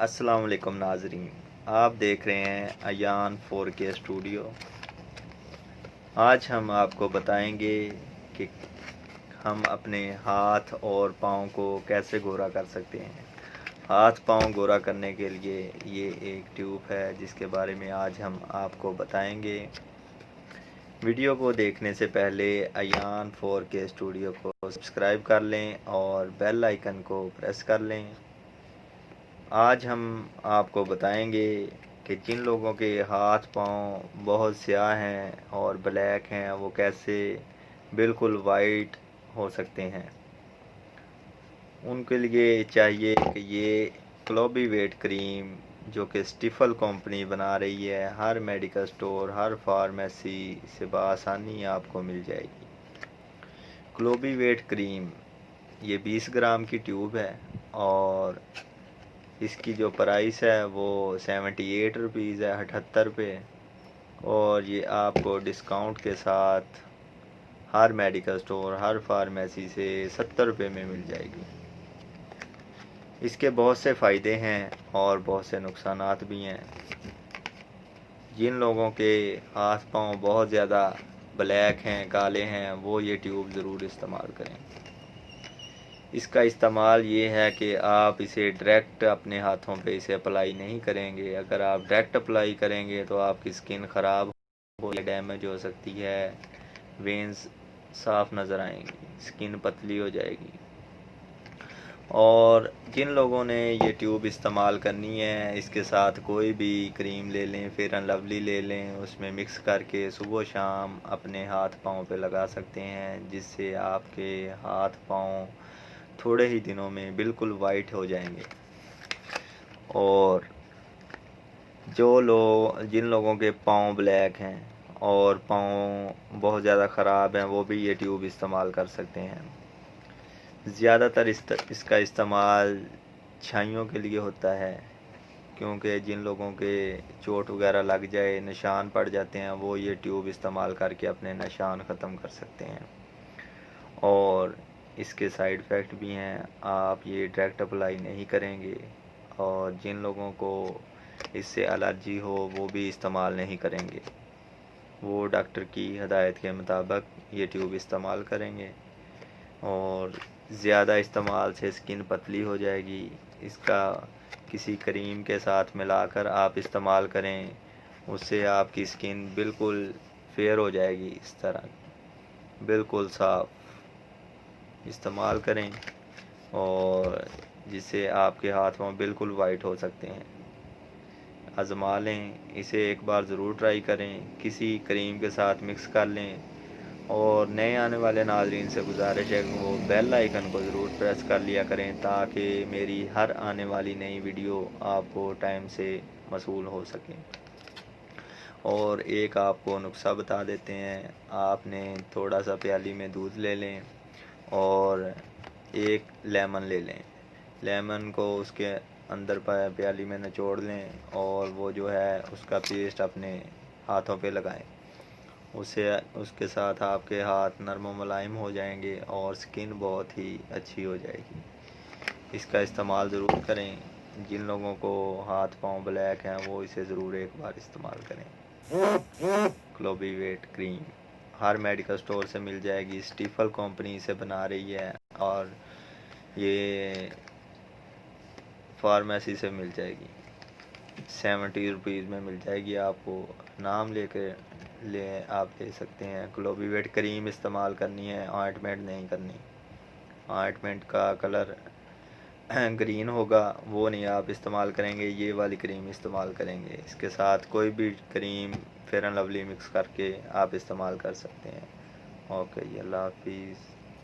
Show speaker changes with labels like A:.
A: अस्सलाम वालेकुम नाजरीन, आप देख रहे हैं अयान 4K स्टूडियो। आज हम आपको बताएंगे कि हम अपने हाथ और पाँव को कैसे गोरा कर सकते हैं। हाथ पाँव गोरा करने के लिए ये एक ट्यूब है जिसके बारे में आज हम आपको बताएंगे। वीडियो को देखने से पहले अयान 4K स्टूडियो को सब्सक्राइब कर लें और बेल आइकन को प्रेस कर लें। आज हम आपको बताएंगे कि जिन लोगों के हाथ पाँव बहुत स्याह हैं और ब्लैक हैं वो कैसे बिल्कुल वाइट हो सकते हैं। उनके लिए चाहिए कि ये क्लोबीवेट क्रीम जो कि स्टिफल कंपनी बना रही है, हर मेडिकल स्टोर हर फार्मेसी से बआसानी आपको मिल जाएगी। क्लोबीवेट क्रीम ये 20 ग्राम की ट्यूब है और इसकी जो प्राइस है वो 78 रुपीज़ है, 78 रुपये। और ये आपको डिस्काउंट के साथ हर मेडिकल स्टोर हर फार्मेसी से 70 रुपये में मिल जाएगी। इसके बहुत से फ़ायदे हैं और बहुत से नुकसानात भी हैं। जिन लोगों के हाथ पाँव बहुत ज़्यादा ब्लैक हैं, काले हैं, वो ये ट्यूब ज़रूर इस्तेमाल करें। इसका इस्तेमाल ये है कि आप इसे डायरेक्ट अपने हाथों पे इसे अप्लाई नहीं करेंगे। अगर आप डायरेक्ट अप्लाई करेंगे तो आपकी स्किन ख़राब हो या डैमेज हो सकती है, वेंस साफ नज़र आएंगी, स्किन पतली हो जाएगी। और जिन लोगों ने ये ट्यूब इस्तेमाल करनी है इसके साथ कोई भी क्रीम ले लें, फेयर एंड लवली ले लें, उसमें मिक्स करके सुबह शाम अपने हाथ पाँव पे लगा सकते हैं, जिससे आपके हाथ पाँव थोड़े ही दिनों में बिल्कुल वाइट हो जाएंगे। और जिन लोगों के पाँव ब्लैक हैं और पाँव बहुत ज़्यादा ख़राब हैं वो भी ये ट्यूब इस्तेमाल कर सकते हैं। ज़्यादातर इसका इस्तेमाल छाइयों के लिए होता है, क्योंकि जिन लोगों के चोट वगैरह लग जाए, निशान पड़ जाते हैं, वो ये ट्यूब इस्तेमाल करके अपने निशान ख़त्म कर सकते हैं। और इसके साइड इफ़ेक्ट भी हैं, आप ये डायरेक्ट अप्लाई नहीं करेंगे। और जिन लोगों को इससे एलर्जी हो वो भी इस्तेमाल नहीं करेंगे, वो डॉक्टर की हदायत के मुताबिक ये ट्यूब इस्तेमाल करेंगे। और ज़्यादा इस्तेमाल से स्किन पतली हो जाएगी। इसका किसी क्रीम के साथ मिलाकर आप इस्तेमाल करें, उससे आपकी स्किन बिल्कुल फेयर हो जाएगी। इस तरह बिल्कुल साफ इस्तेमाल करें और जिससे आपके हाथ पाँव बिल्कुल वाइट हो सकते हैं। आज़मा लें, इसे एक बार ज़रूर ट्राई करें, किसी क्रीम के साथ मिक्स कर लें। और नए आने वाले नाज़रीन से गुजारिश है कि वो बेल आइकन को ज़रूर प्रेस कर लिया करें, ताकि मेरी हर आने वाली नई वीडियो आपको टाइम से मसूल हो सके। और एक आपको नुस्खा बता देते हैं, आपने थोड़ा सा प्याली में दूध ले लें और एक लेमन ले लें। लेमन को उसके अंदर प्याली में निचोड़ लें और वो जो है उसका पेस्ट अपने हाथों पे लगाएं। उसके साथ आपके हाथ नरम व मुलायम हो जाएंगे और स्किन बहुत ही अच्छी हो जाएगी। इसका इस्तेमाल ज़रूर करें। जिन लोगों को हाथ पाँव ब्लैक हैं वो इसे ज़रूर एक बार इस्तेमाल करें। क्लोबीवेट क्रीम हर मेडिकल स्टोर से मिल जाएगी, स्टिफल कंपनी से बना रही है और ये फार्मेसी से मिल जाएगी। 70 रुपीज़ में मिल जाएगी आपको। नाम आप ले सकते हैं। क्लोबीवेट क्रीम इस्तेमाल करनी है, ऑइंटमेंट नहीं करनी। ऑइंटमेंट का कलर ग्रीन होगा, वो नहीं आप इस्तेमाल करेंगे, ये वाली क्रीम इस्तेमाल करेंगे। इसके साथ कोई भी cream fair and lovely mix करके आप इस्तेमाल कर सकते हैं। ओके, अल्लाह हाफिज़।